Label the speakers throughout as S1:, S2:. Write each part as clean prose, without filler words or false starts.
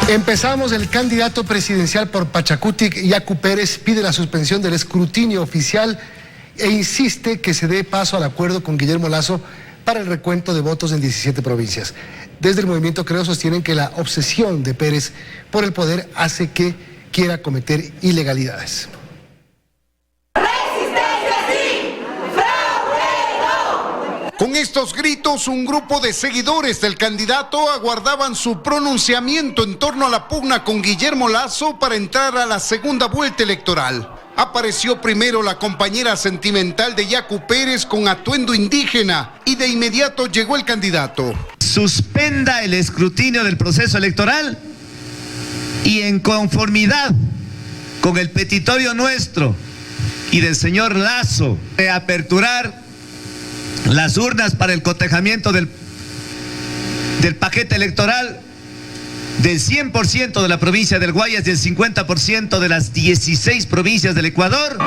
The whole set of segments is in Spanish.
S1: Empezamos. El candidato presidencial por Pachacutic, Yacu Pérez, pide la suspensión del escrutinio oficial e insiste que se dé paso al acuerdo con Guillermo Lasso para el recuento de votos en 17 provincias. Desde el movimiento Creo sostienen que la obsesión de Pérez por el poder hace que quiera cometer ilegalidades.
S2: Con estos gritos, un grupo de seguidores del candidato aguardaban su pronunciamiento en torno a la pugna con Guillermo Lasso para entrar a la segunda vuelta electoral. Apareció primero la compañera sentimental de Yacu Pérez con atuendo indígena y de inmediato llegó el candidato.
S3: Suspenda el escrutinio del proceso electoral y en conformidad con el petitorio nuestro y del señor Lasso de aperturar las urnas para el cotejamiento del paquete electoral del 100% de la provincia del Guayas y el 50% de las 16 provincias del Ecuador.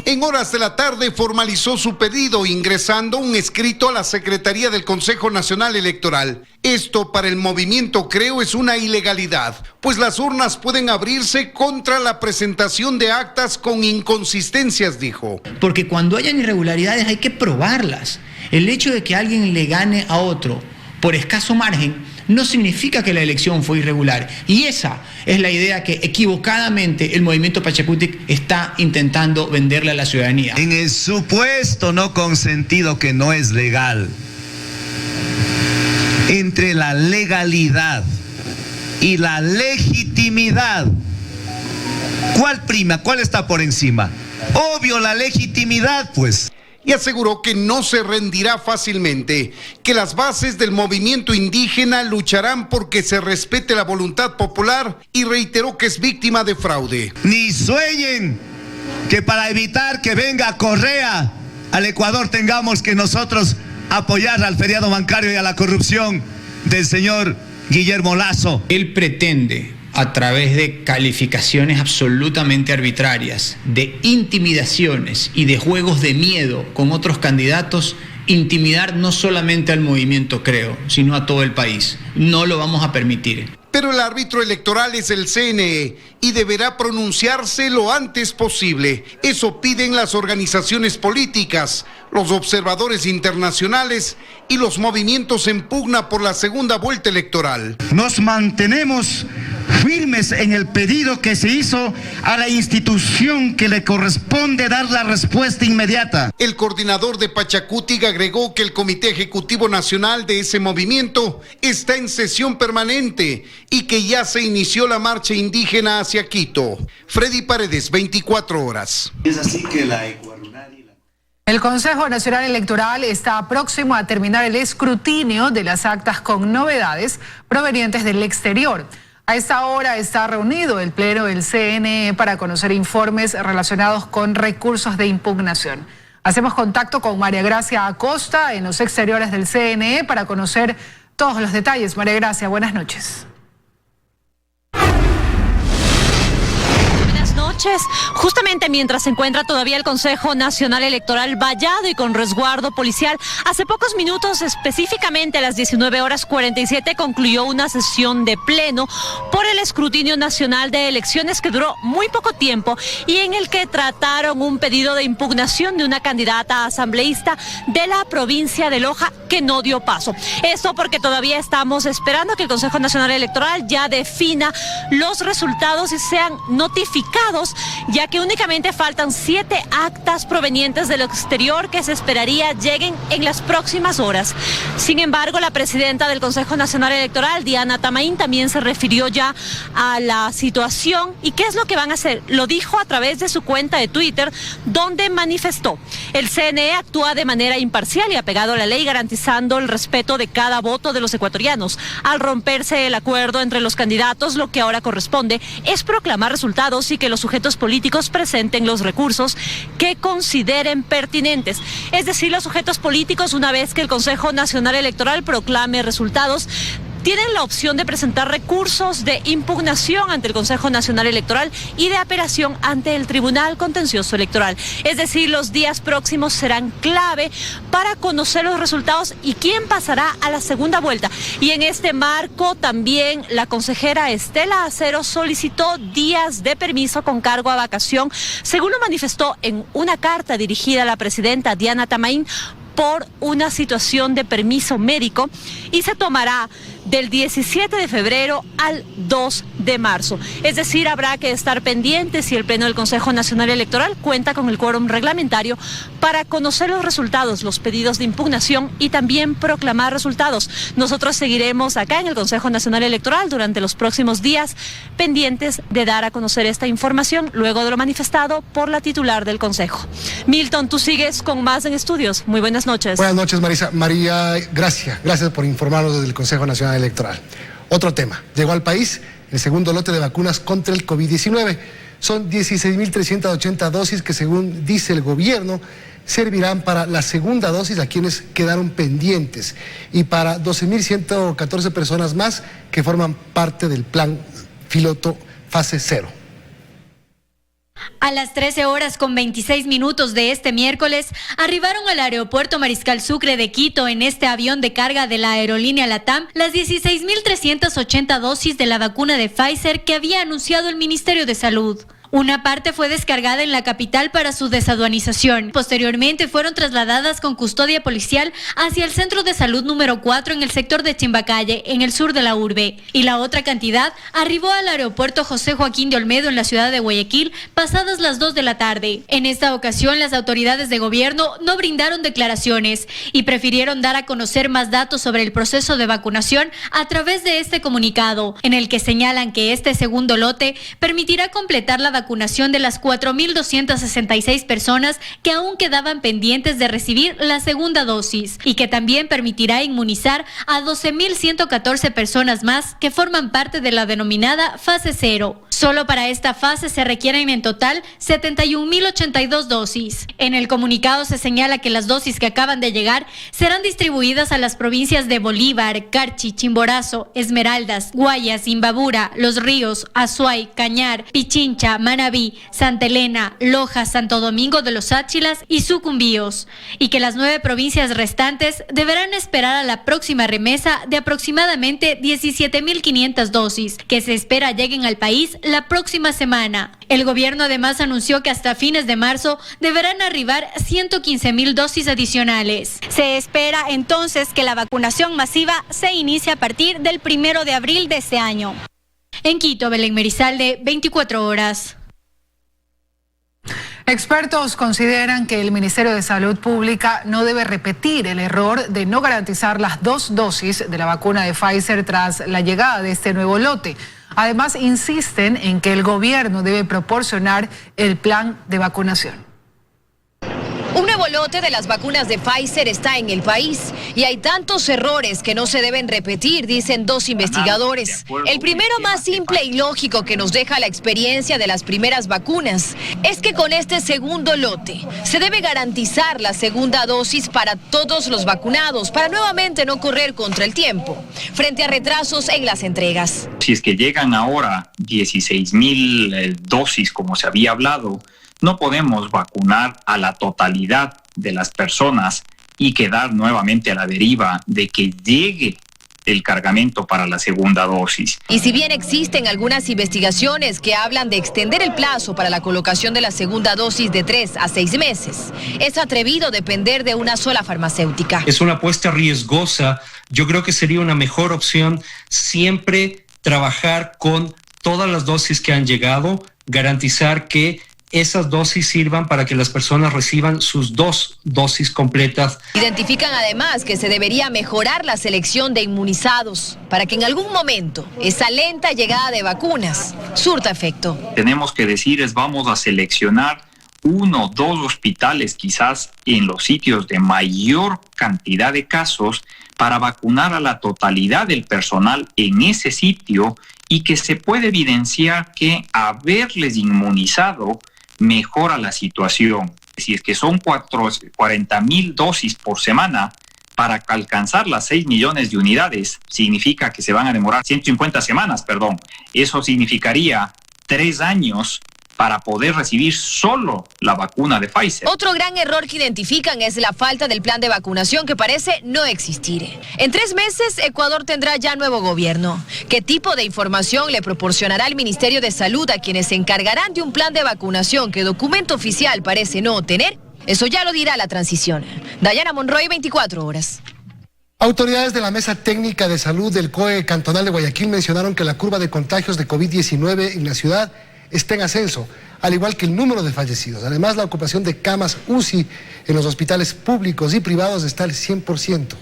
S2: En horas de la tarde formalizó su pedido ingresando un escrito a la Secretaría del Consejo Nacional Electoral. Esto para el movimiento Creo es una ilegalidad, pues las urnas pueden abrirse contra la presentación de actas con inconsistencias, dijo.
S4: Porque cuando hayan irregularidades hay que probarlas. El hecho de que alguien le gane a otro por escaso margen no significa que la elección fue irregular. Y esa es la idea que equivocadamente el movimiento Pachacutic está intentando venderle a la ciudadanía.
S3: En el supuesto no consentido que no es legal, entre la legalidad y la legitimidad, ¿cuál prima? ¿Cuál está por encima? Obvio, la legitimidad, pues.
S2: Y aseguró que no se rendirá fácilmente, que las bases del movimiento indígena lucharán porque se respete la voluntad popular y reiteró que es víctima de fraude.
S3: Ni sueñen que para evitar que venga Correa al Ecuador tengamos que nosotros apoyar al feriado bancario y a la corrupción del señor Guillermo Lasso.
S4: Él pretende, a través de calificaciones absolutamente arbitrarias, de intimidaciones y de juegos de miedo con otros candidatos, intimidar no solamente al movimiento Creo, sino a todo el país. No lo vamos a permitir.
S2: Pero el árbitro electoral es el CNE y deberá pronunciarse lo antes posible. Eso piden las organizaciones políticas, los observadores internacionales y los movimientos en pugna por la segunda vuelta electoral.
S5: Nos mantenemos firmes en el pedido que se hizo a la institución que le corresponde dar la respuesta inmediata.
S2: El coordinador de Pachacutic agregó que el Comité Ejecutivo Nacional de ese movimiento está en sesión permanente y que ya se inició la marcha indígena hacia Quito. Freddy Paredes, 24 horas.
S3: Es así que
S6: el Consejo Nacional Electoral está próximo a terminar el escrutinio de las actas con novedades provenientes del exterior. A esta hora está reunido el Pleno del CNE para conocer informes relacionados con recursos de impugnación. Hacemos contacto con María Gracia Acosta en los exteriores del CNE para conocer todos los detalles. María Gracia, buenas noches.
S7: Justamente mientras se encuentra todavía el Consejo Nacional Electoral vallado y con resguardo policial, hace pocos minutos, específicamente a las 19:47, concluyó una sesión de pleno por el escrutinio nacional de elecciones que duró muy poco tiempo y en el que trataron un pedido de impugnación de una candidata asambleísta de la provincia de Loja que no dio paso. Esto porque todavía estamos esperando que el Consejo Nacional Electoral ya defina los resultados y sean notificados, ya que únicamente faltan 7 actas provenientes del exterior que se esperaría lleguen en las próximas horas. Sin embargo, la presidenta del Consejo Nacional Electoral, Diana Tamaín, también se refirió ya a la situación y qué es lo que van a hacer. Lo dijo a través de su cuenta de Twitter, donde manifestó: el CNE actúa de manera imparcial y apegado a la ley, garantizando el respeto de cada voto de los ecuatorianos. Al romperse el acuerdo entre los candidatos, lo que ahora corresponde es proclamar resultados y que los sujetos políticos presenten los recursos que consideren pertinentes. Es decir, los sujetos políticos, una vez que el Consejo Nacional Electoral proclame resultados, tienen la opción de presentar recursos de impugnación ante el Consejo Nacional Electoral y de apelación ante el Tribunal Contencioso Electoral. Es decir, los días próximos serán clave para conocer los resultados y quién pasará a la segunda vuelta. Y en este marco también la consejera Estela Acero solicitó días de permiso con cargo a vacación, según lo manifestó en una carta dirigida a la presidenta Diana Tamaín por una situación de permiso médico, y se tomará del 17 de febrero al 2 de marzo. Es decir, habrá que estar pendientes si el Pleno del Consejo Nacional Electoral cuenta con el quórum reglamentario para conocer los resultados, los pedidos de impugnación y también proclamar resultados. Nosotros seguiremos acá en el Consejo Nacional Electoral durante los próximos días, pendientes de dar a conocer esta información luego de lo manifestado por la titular del Consejo. Milton, tú sigues con más en Estudios. Muy buenas noches.
S1: Buenas noches, Marisa. María, gracias por informarnos desde el Consejo Nacional Electoral. Otro tema, llegó al país el segundo lote de vacunas contra el COVID-19. Son 16.380 dosis que, según dice el gobierno, servirán para la segunda dosis a quienes quedaron pendientes y para 12.114 personas más que forman parte del plan piloto fase 0.
S8: A las 13:26 de este miércoles, arribaron al aeropuerto Mariscal Sucre de Quito en este avión de carga de la aerolínea LATAM las 16.380 dosis de la vacuna de Pfizer que había anunciado el Ministerio de Salud. Una parte fue descargada en la capital para su desaduanización. Posteriormente fueron trasladadas con custodia policial hacia el Centro de Salud número 4 en el sector de Chimbacalle, en el sur de la urbe. Y la otra cantidad arribó al aeropuerto José Joaquín de Olmedo en la ciudad de Guayaquil pasadas las 2 de la tarde. En esta ocasión, las autoridades de gobierno no brindaron declaraciones y prefirieron dar a conocer más datos sobre el proceso de vacunación a través de este comunicado, en el que señalan que este segundo lote permitirá completar la vacunación de las 4.266 personas que aún quedaban pendientes de recibir la segunda dosis y que también permitirá inmunizar a 12.114 personas más que forman parte de la denominada fase 0. Solo para esta fase se requieren en total 71.082 dosis. En el comunicado se señala que las dosis que acaban de llegar serán distribuidas a las provincias de Bolívar, Carchi, Chimborazo, Esmeraldas, Guayas, Imbabura, Los Ríos, Azuay, Cañar, Pichincha, Manabí, Santa Elena, Loja, Santo Domingo de los Áchilas y Sucumbíos, y que las 9 provincias restantes deberán esperar a la próxima remesa de aproximadamente 17.500 dosis, que se espera lleguen al país la próxima semana. El gobierno además anunció que hasta fines de marzo deberán arribar 115.000 dosis adicionales. Se espera entonces que la vacunación masiva se inicie a partir del 1 de abril de este año. En Quito, Belén Merizalde, 24 horas.
S6: Expertos consideran que el Ministerio de Salud Pública no debe repetir el error de no garantizar las 2 dosis de la vacuna de Pfizer tras la llegada de este nuevo lote. Además, insisten en que el gobierno debe proporcionar el plan de vacunación.
S9: Un nuevo lote de las vacunas de Pfizer está en el país y hay tantos errores que no se deben repetir, dicen 2 investigadores. El primero, más simple y lógico, que nos deja la experiencia de las primeras vacunas, es que con este segundo lote se debe garantizar la segunda dosis para todos los vacunados, para nuevamente no correr contra el tiempo, frente a retrasos en las entregas.
S10: Si es que llegan ahora 16.000 dosis, como se había hablado, no podemos vacunar a la totalidad de las personas y quedar nuevamente a la deriva de que llegue el cargamento para la segunda dosis.
S9: Y si bien existen algunas investigaciones que hablan de extender el plazo para la colocación de la segunda dosis de 3 a 6 meses, es atrevido depender de una sola farmacéutica.
S11: Es una apuesta riesgosa. Yo creo que sería una mejor opción siempre trabajar con todas las dosis que han llegado, garantizar que esas dosis sirvan para que las personas reciban sus 2 dosis completas.
S9: Identifican además que se debería mejorar la selección de inmunizados para que en algún momento esa lenta llegada de vacunas surta efecto.
S10: Tenemos que decir vamos a seleccionar 1 o 2 hospitales quizás en los sitios de mayor cantidad de casos para vacunar a la totalidad del personal en ese sitio y que se puede evidenciar que haberles inmunizado mejora la situación. Si es que son 40.000 dosis por semana, para alcanzar las 6 millones de unidades. Significa que se van a demorar 150 semanas, perdón. Eso significaría 3 años para poder recibir solo la vacuna de Pfizer.
S9: Otro gran error que identifican es la falta del plan de vacunación que parece no existir. En 3 meses, Ecuador tendrá ya nuevo gobierno. ¿Qué tipo de información le proporcionará el Ministerio de Salud a quienes se encargarán de un plan de vacunación que documento oficial parece no tener? Eso ya lo dirá la transición. Dayana Monroy, 24 horas.
S1: Autoridades de la Mesa Técnica de Salud del COE Cantonal de Guayaquil mencionaron que la curva de contagios de COVID-19 en la ciudad está en ascenso, al igual que el número de fallecidos. Además, la ocupación de camas UCI en los hospitales públicos y privados está al 100%.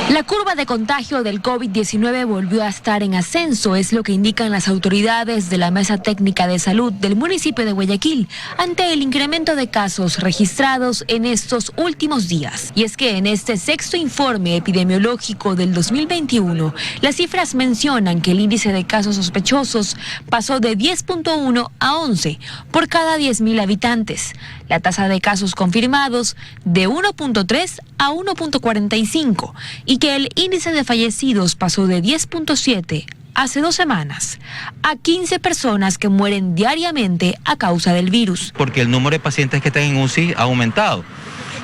S12: La curva de contagio del COVID-19 volvió a estar en ascenso, es lo que indican las autoridades de la Mesa Técnica de Salud del municipio de Guayaquil ante el incremento de casos registrados en estos últimos días. Y es que en este sexto informe epidemiológico del 2021, las cifras mencionan que el índice de casos sospechosos pasó de 10.1 a 11 por cada 10.000 habitantes. La tasa de casos confirmados de 1.3 a 1.45 y que el índice de fallecidos pasó de 10.7 hace 2 semanas a 15 personas que mueren diariamente a causa del virus.
S13: Porque el número de pacientes que están en UCI ha aumentado.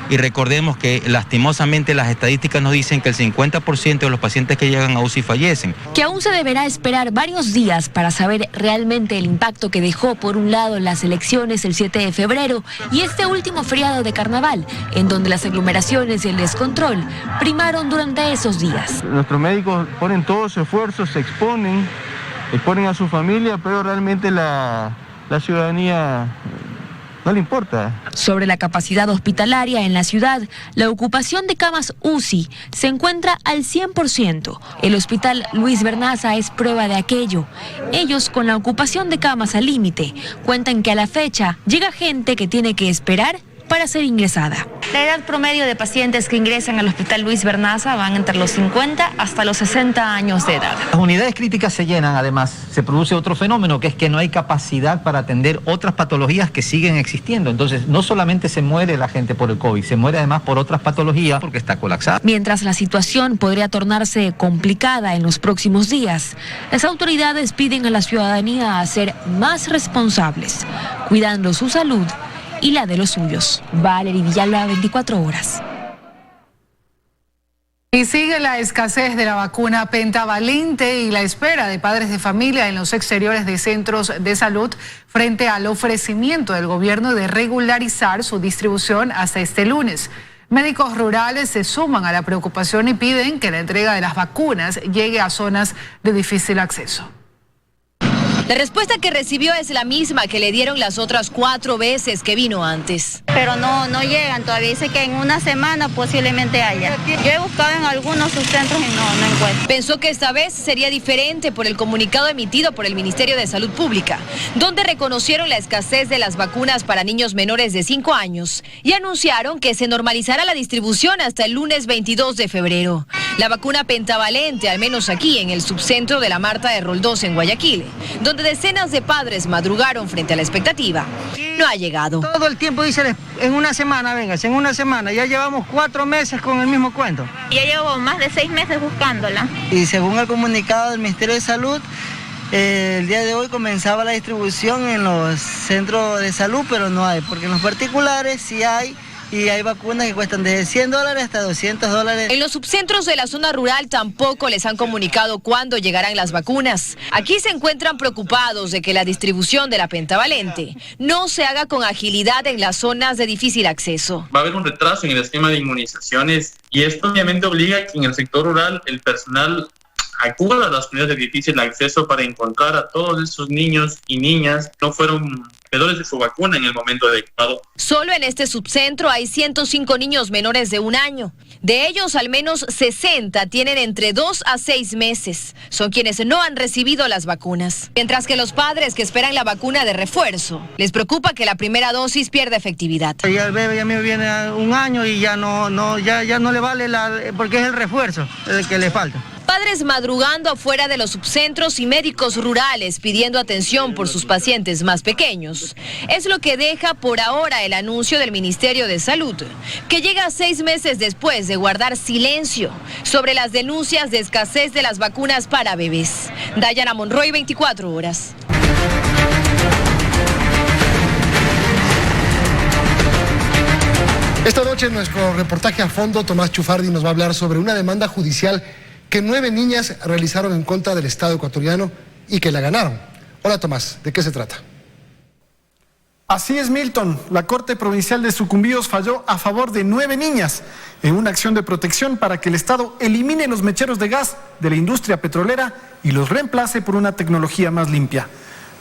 S13: Y recordemos que lastimosamente las estadísticas nos dicen que el 50% de los pacientes que llegan a UCI fallecen.
S12: Que aún se deberá esperar varios días para saber realmente el impacto que dejó por un lado las elecciones el 7 de febrero y este último feriado de carnaval, en donde las aglomeraciones y el descontrol primaron durante esos días.
S14: Nuestros médicos ponen todo su esfuerzo, se exponen a su familia, pero realmente la ciudadanía no le importa.
S12: Sobre la capacidad hospitalaria en la ciudad, la ocupación de camas UCI se encuentra al 100%. El hospital Luis Bernaza es prueba de aquello. Ellos, con la ocupación de camas al límite, cuentan que a la fecha llega gente que tiene que esperar para ser ingresada. La edad promedio de pacientes que ingresan al Hospital Luis Bernaza van entre los 50 hasta los 60 años de edad.
S15: Las unidades críticas se llenan, además, se produce otro fenómeno que es que no hay capacidad para atender otras patologías que siguen existiendo. Entonces, no solamente se muere la gente por el COVID, se muere además por otras patologías porque está colapsada.
S12: Mientras la situación podría tornarse complicada en los próximos días, las autoridades piden a la ciudadanía a ser más responsables, cuidando su salud y la de los suyos. Valery Villalba, 24 horas.
S6: Y sigue la escasez de la vacuna pentavalente y la espera de padres de familia en los exteriores de centros de salud frente al ofrecimiento del gobierno de regularizar su distribución hasta este lunes. Médicos rurales se suman a la preocupación y piden que la entrega de las vacunas llegue a zonas de difícil acceso.
S9: La respuesta que recibió es la misma que le dieron las otras 4 veces que vino antes.
S16: Pero no llegan todavía, dice que en una semana posiblemente haya. Yo he buscado en algunos subcentros y no encuentro.
S9: Pensó que esta vez sería diferente por el comunicado emitido por el Ministerio de Salud Pública, donde reconocieron la escasez de las vacunas para niños menores de 5 años y anunciaron que se normalizará la distribución hasta el lunes 22 de febrero. La vacuna pentavalente, al menos aquí en el subcentro de la Marta de Roldós en Guayaquil, donde decenas de padres madrugaron frente a la expectativa, no ha llegado.
S17: Todo el tiempo dice en una semana, venga, en una semana. Ya llevamos 4 meses con el mismo cuento.
S16: Ya llevo más de 6 meses buscándola.
S17: Y según el comunicado del Ministerio de Salud, el día de hoy comenzaba la distribución en los centros de salud, pero no hay, porque en los particulares sí hay. Y hay vacunas que cuestan desde $100 hasta $200.
S9: En los subcentros de la zona rural tampoco les han comunicado cuándo llegarán las vacunas. Aquí se encuentran preocupados de que la distribución de la pentavalente no se haga con agilidad en las zonas de difícil acceso.
S18: Va a haber un retraso en el esquema de inmunizaciones y esto obviamente obliga a que en el sector rural el personal acuda a las unidades de difícil acceso para encontrar a todos esos niños y niñas que no fueron poseedores de su vacuna en el momento adecuado.
S9: Solo en este subcentro hay 105 niños menores de 1 año. De ellos, al menos 60 tienen entre 2 a 6 meses. Son quienes no han recibido las vacunas. Mientras que los padres que esperan la vacuna de refuerzo, les preocupa que la primera dosis pierda efectividad.
S17: Ya el bebé ya me viene 1 año y ya no le vale porque es el refuerzo el que le falta.
S9: Padres madrugando afuera de los subcentros y médicos rurales pidiendo atención por sus pacientes más pequeños. Es lo que deja por ahora el anuncio del Ministerio de Salud, que llega 6 meses después de guardar silencio sobre las denuncias de escasez de las vacunas para bebés. Dayana Monroy, 24 horas.
S1: Esta noche en nuestro reportaje a fondo, Tomás Chufardi nos va a hablar sobre una demanda judicial que 9 niñas realizaron en contra del Estado ecuatoriano y que la ganaron. Hola Tomás, ¿de qué se trata?
S19: Así es, Milton. La Corte Provincial de Sucumbíos falló a favor de 9 niñas en una acción de protección para que el Estado elimine los mecheros de gas de la industria petrolera y los reemplace por una tecnología más limpia.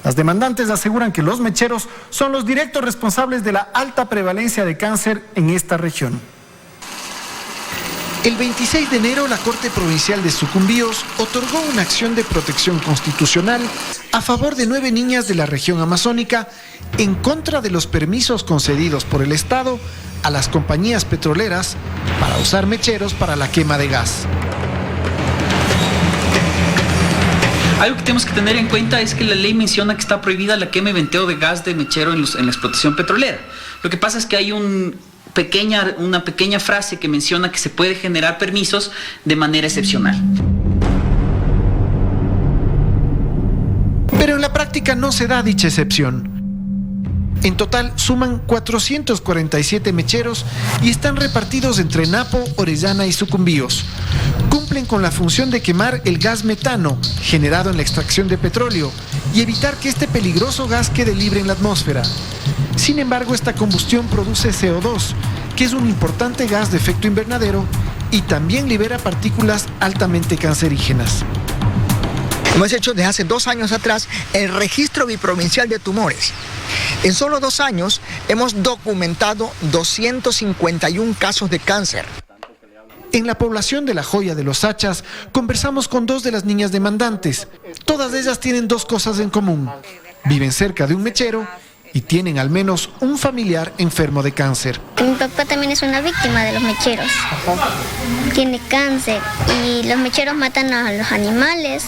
S19: Las demandantes aseguran que los mecheros son los directos responsables de la alta prevalencia de cáncer en esta región.
S20: El 26 de enero, la Corte Provincial de Sucumbíos otorgó una acción de protección constitucional a favor de 9 niñas de la región amazónica en contra de los permisos concedidos por el Estado a las compañías petroleras para usar mecheros para la quema de gas.
S21: Algo que tenemos que tener en cuenta es que la ley menciona que está prohibida la quema y venteo de gas de mechero en la explotación petrolera. Lo que pasa es que hay una pequeña frase que menciona que se puede generar permisos de manera excepcional.
S20: Pero en la práctica no se da dicha excepción. En total suman 447 mecheros y están repartidos entre Napo, Orellana y Sucumbíos. Cumplen con la función de quemar el gas metano generado en la extracción de petróleo y evitar que este peligroso gas quede libre en la atmósfera. Sin embargo, esta combustión produce CO2, que es un importante gas de efecto invernadero y también libera partículas altamente cancerígenas.
S22: Hemos hecho desde hace 2 años atrás el registro biprovincial de tumores. En solo 2 años hemos documentado 251 casos de cáncer.
S20: En la población de La Joya de los Hachas conversamos con 2 de las niñas demandantes. Todas ellas tienen 2 cosas en común. Viven cerca de un mechero y tienen al menos un familiar enfermo de cáncer.
S23: Mi papá también es una víctima de los mecheros. Tiene cáncer y los mecheros matan a los animales,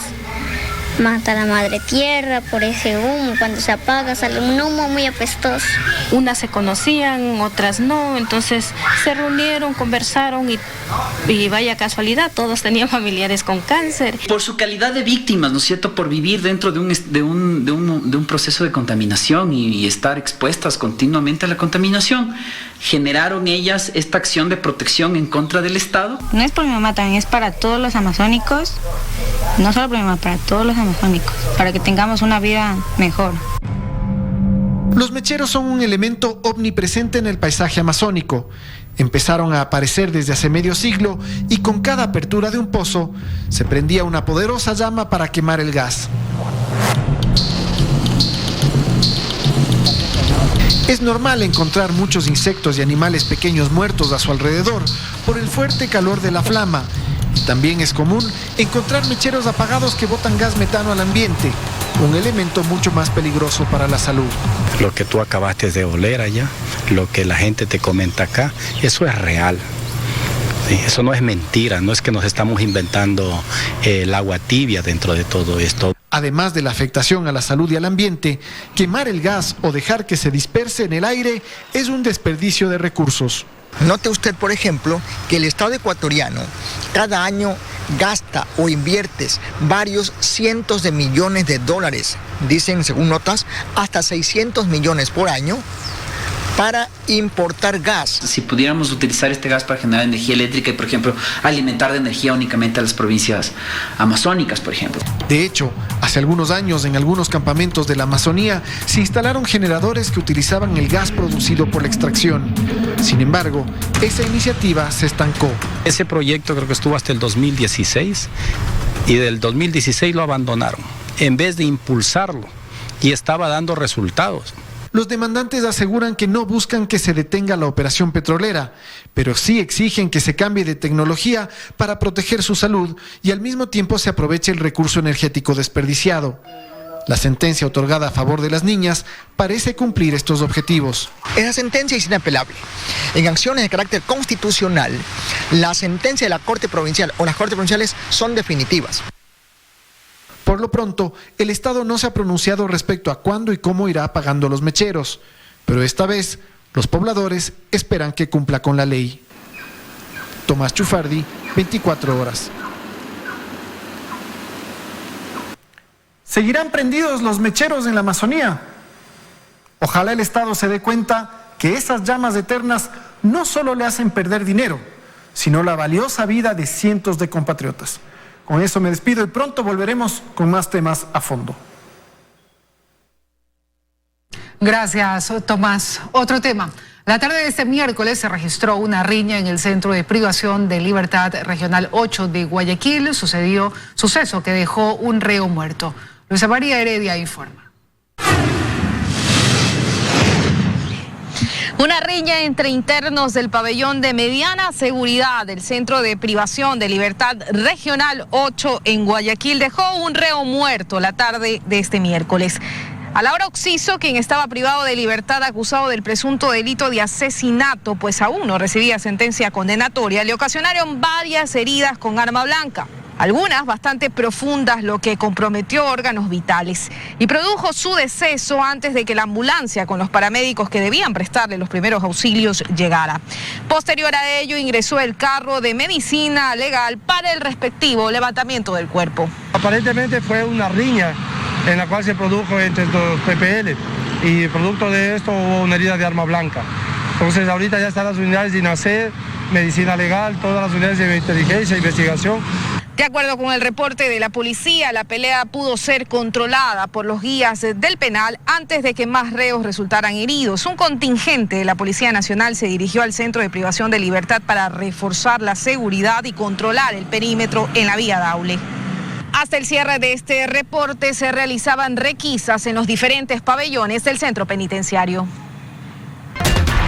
S23: matan a la madre tierra por ese humo. Cuando se apaga sale un humo muy apestoso.
S24: Unas se conocían, otras no, entonces se reunieron, conversaron y vaya casualidad, todos tenían familiares con cáncer.
S21: Por su calidad de víctimas, ¿no es cierto?, por vivir dentro de un proceso de contaminación y estar expuestas continuamente a la contaminación, generaron ellas esta acción de protección en contra del Estado.
S24: No es por mi mamá, también es para todos los amazónicos, no solo por mi mamá, para todos los amazónicos, para que tengamos una vida mejor.
S20: Los mecheros son un elemento omnipresente en el paisaje amazónico. Empezaron a aparecer desde hace medio siglo y con cada apertura de un pozo se prendía una poderosa llama para quemar el gas. Es normal encontrar muchos insectos y animales pequeños muertos a su alrededor por el fuerte calor de la flama. Y también es común encontrar mecheros apagados que botan gas metano al ambiente, un elemento mucho más peligroso para la salud.
S25: Lo que tú acabaste de oler allá, lo que la gente te comenta acá, eso es real. Sí, eso no es mentira, no es que nos estamos inventando el agua tibia dentro de todo esto.
S20: Además de la afectación a la salud y al ambiente, quemar el gas o dejar que se disperse en el aire es un desperdicio de recursos.
S22: Note usted, por ejemplo, que el Estado ecuatoriano cada año gasta o invierte varios cientos de millones de dólares, dicen según notas, hasta 600 millones por año, para importar gas.
S21: Si pudiéramos utilizar este gas para generar energía eléctrica y, por ejemplo, alimentar de energía únicamente a las provincias amazónicas, por ejemplo.
S20: De hecho, hace algunos años en algunos campamentos de la Amazonía se instalaron generadores que utilizaban el gas producido por la extracción. Sin embargo, esa iniciativa se estancó.
S25: Ese proyecto creo que estuvo hasta el 2016 y del 2016 lo abandonaron en vez de impulsarlo y estaba dando resultados.
S20: Los demandantes aseguran que no buscan que se detenga la operación petrolera, pero sí exigen que se cambie de tecnología para proteger su salud y al mismo tiempo se aproveche el recurso energético desperdiciado. La sentencia otorgada a favor de las niñas parece cumplir estos objetivos.
S22: Esa sentencia es inapelable. En acciones de carácter constitucional, la sentencia de la Corte Provincial o las Cortes Provinciales son definitivas.
S20: Por lo pronto, el Estado no se ha pronunciado respecto a cuándo y cómo irá pagando los mecheros, pero esta vez los pobladores esperan que cumpla con la ley. Tomás Chufardi, 24 horas.
S19: ¿Seguirán prendidos los mecheros en la Amazonía? Ojalá el Estado se dé cuenta que esas llamas eternas no solo le hacen perder dinero, sino la valiosa vida de cientos de compatriotas. Con eso me despido y pronto volveremos con más temas a fondo.
S6: Gracias, Tomás. Otro tema. La tarde de este miércoles se registró una riña en el Centro de Privación de Libertad Regional 8 de Guayaquil. Sucedió suceso que dejó un reo muerto. Luisa María Heredia informa.
S9: Una riña entre internos del pabellón de mediana seguridad del Centro de Privación de Libertad Regional 8 en Guayaquil dejó un reo muerto la tarde de este miércoles. A Laura Oxiso, quien estaba privado de libertad acusado del presunto delito de asesinato, pues aún no recibía sentencia condenatoria, le ocasionaron varias heridas con arma blanca. Algunas bastante profundas, lo que comprometió órganos vitales y produjo su deceso antes de que la ambulancia con los paramédicos que debían prestarle los primeros auxilios llegara. Posterior a ello ingresó el carro de medicina legal para el respectivo levantamiento del cuerpo.
S2: Aparentemente fue una riña en la cual se produjo entre los PPL y producto de esto hubo una herida de arma blanca. Entonces ahorita ya están las unidades de INACER, medicina legal, todas las unidades de inteligencia e investigación.
S9: De acuerdo con el reporte de la policía, la pelea pudo ser controlada por los guías del penal antes de que más reos resultaran heridos. Un contingente de la Policía Nacional se dirigió al Centro de Privación de Libertad para reforzar la seguridad y controlar el perímetro en la vía Daule. Hasta el cierre de este reporte se realizaban requisas en los diferentes pabellones del centro penitenciario.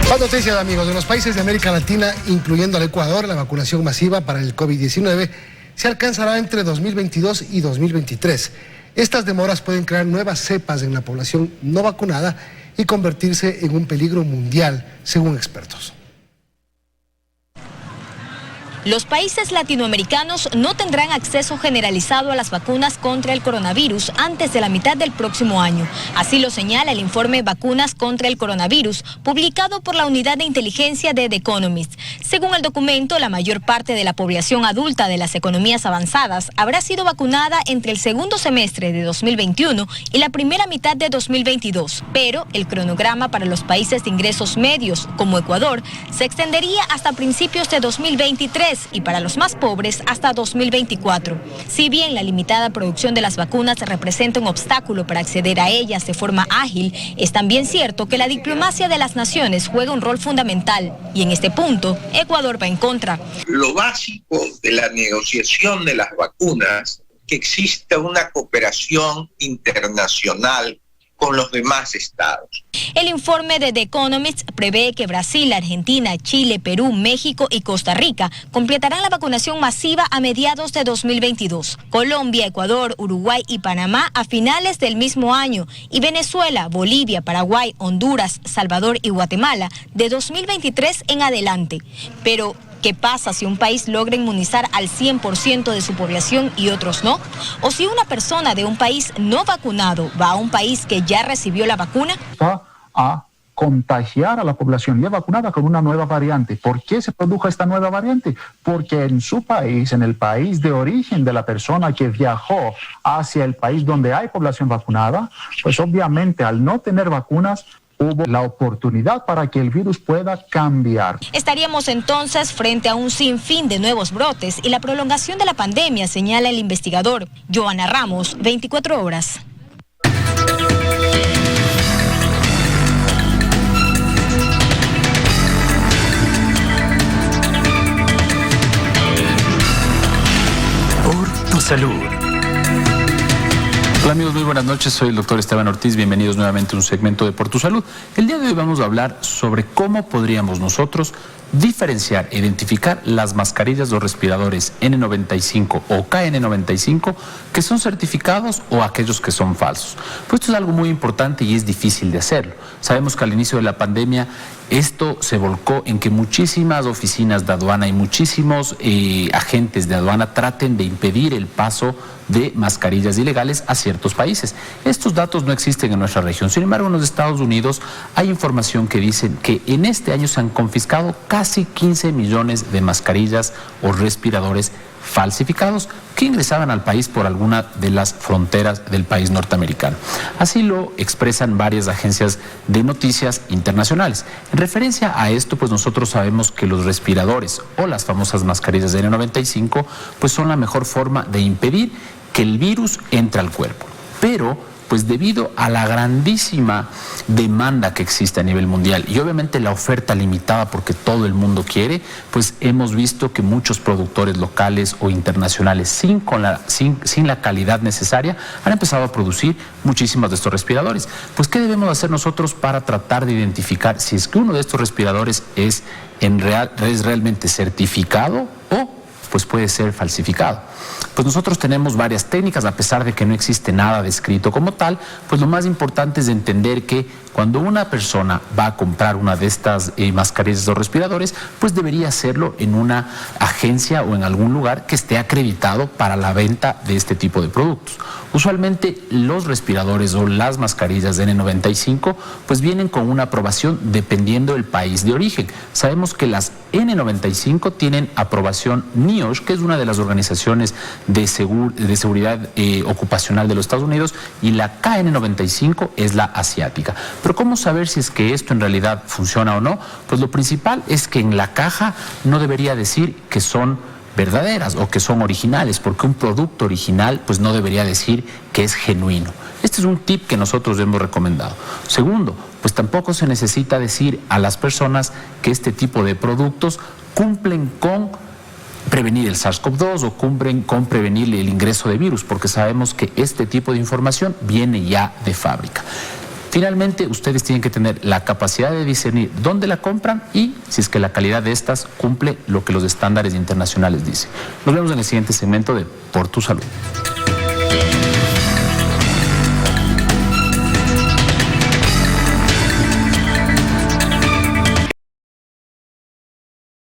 S1: Más noticias, amigos. En los países de América Latina, incluyendo al Ecuador, la vacunación masiva para el COVID-19 se alcanzará entre 2022 y 2023. Estas demoras pueden crear nuevas cepas en la población no vacunada y convertirse en un peligro mundial, según expertos.
S8: Los países latinoamericanos no tendrán acceso generalizado a las vacunas contra el coronavirus antes de la mitad del próximo año. Así lo señala el informe Vacunas contra el Coronavirus, publicado por la Unidad de Inteligencia de The Economist. Según el documento, la mayor parte de la población adulta de las economías avanzadas habrá sido vacunada entre el segundo semestre de 2021 y la primera mitad de 2022. Pero el cronograma para los países de ingresos medios, como Ecuador, se extendería hasta principios de 2023. Y para los más pobres hasta 2024. Si bien la limitada producción de las vacunas representa un obstáculo para acceder a ellas de forma ágil, es también cierto que la diplomacia de las naciones juega un rol fundamental y en este punto Ecuador va en contra.
S3: Lo básico de la negociación de las vacunas, que exista una cooperación internacional con los demás estados.
S8: El informe de The Economist prevé que Brasil, Argentina, Chile, Perú, México y Costa Rica completarán la vacunación masiva a mediados de 2022. Colombia, Ecuador, Uruguay y Panamá a finales del mismo año. Y Venezuela, Bolivia, Paraguay, Honduras, Salvador y Guatemala de 2023 en adelante. Pero ¿qué pasa si un país logra inmunizar al 100% de su población y otros no? ¿O si una persona de un país no vacunado va a un país que ya recibió la vacuna?
S4: Va a contagiar a la población ya vacunada con una nueva variante. ¿Por qué se produjo esta nueva variante? Porque en su país, en el país de origen de la persona que viajó hacia el país donde hay población vacunada, pues obviamente al no tener vacunas, hubo la oportunidad para que el virus pueda cambiar.
S8: Estaríamos entonces frente a un sinfín de nuevos brotes y la prolongación de la pandemia, señala el investigador. Joana Ramos, 24 horas.
S5: Por tu salud. Hola amigos, muy buenas noches, soy el doctor Esteban Ortiz, bienvenidos nuevamente a un segmento de Por tu Salud. El día de hoy vamos a hablar sobre cómo podríamos nosotros diferenciar e identificar las mascarillas o respiradores N95 o KN95 que son certificados o aquellos que son falsos. Pues esto es algo muy importante y es difícil de hacerlo. Sabemos que al inicio de la pandemia esto se volcó en que muchísimas oficinas de aduana y muchísimos agentes de aduana traten de impedir el paso de mascarillas ilegales a ciertos países. Estos datos no existen en nuestra región. Sin embargo, en los Estados Unidos hay información que dice que en este año se han confiscado casi 15 millones de mascarillas o respiradores falsificados que ingresaban al país por alguna de las fronteras del país norteamericano. Así lo expresan varias agencias de noticias internacionales. En referencia a esto, pues nosotros sabemos que los respiradores o las famosas mascarillas de N95 pues son la mejor forma de impedir que el virus entre al cuerpo. Pero pues debido a la grandísima demanda que existe a nivel mundial y obviamente la oferta limitada porque todo el mundo quiere, pues hemos visto que muchos productores locales o internacionales sin la calidad necesaria han empezado a producir muchísimos de estos respiradores. Pues ¿qué debemos hacer nosotros para tratar de identificar si es que uno de estos respiradores es realmente certificado o pues puede ser falsificado? Pues nosotros tenemos varias técnicas, a pesar de que no existe nada descrito como tal, pues lo más importante es entender que cuando una persona va a comprar una de estas mascarillas o respiradores, pues debería hacerlo en una agencia o en algún lugar que esté acreditado para la venta de este tipo de productos. Usualmente los respiradores o las mascarillas de N95 pues vienen con una aprobación dependiendo del país de origen. Sabemos que las N95 tienen aprobación NIOSH, que es una de las organizaciones de seguridad ocupacional de los Estados Unidos, y la KN95 es la asiática. Pero ¿cómo saber si es que esto en realidad funciona o no? Pues lo principal es que en la caja no debería decir que son verdaderas o que son originales, porque un producto original pues no debería decir que es genuino. Este es un tip que nosotros hemos recomendado. Segundo, pues tampoco se necesita decir a las personas que este tipo de productos cumplen con prevenir el SARS-CoV-2 o cumplen con prevenir el ingreso de virus, porque sabemos que este tipo de información viene ya de fábrica. Finalmente, ustedes tienen que tener la capacidad de discernir dónde la compran y si es que la calidad de estas cumple lo que los estándares internacionales dicen. Nos vemos en el siguiente segmento de Por Tu Salud.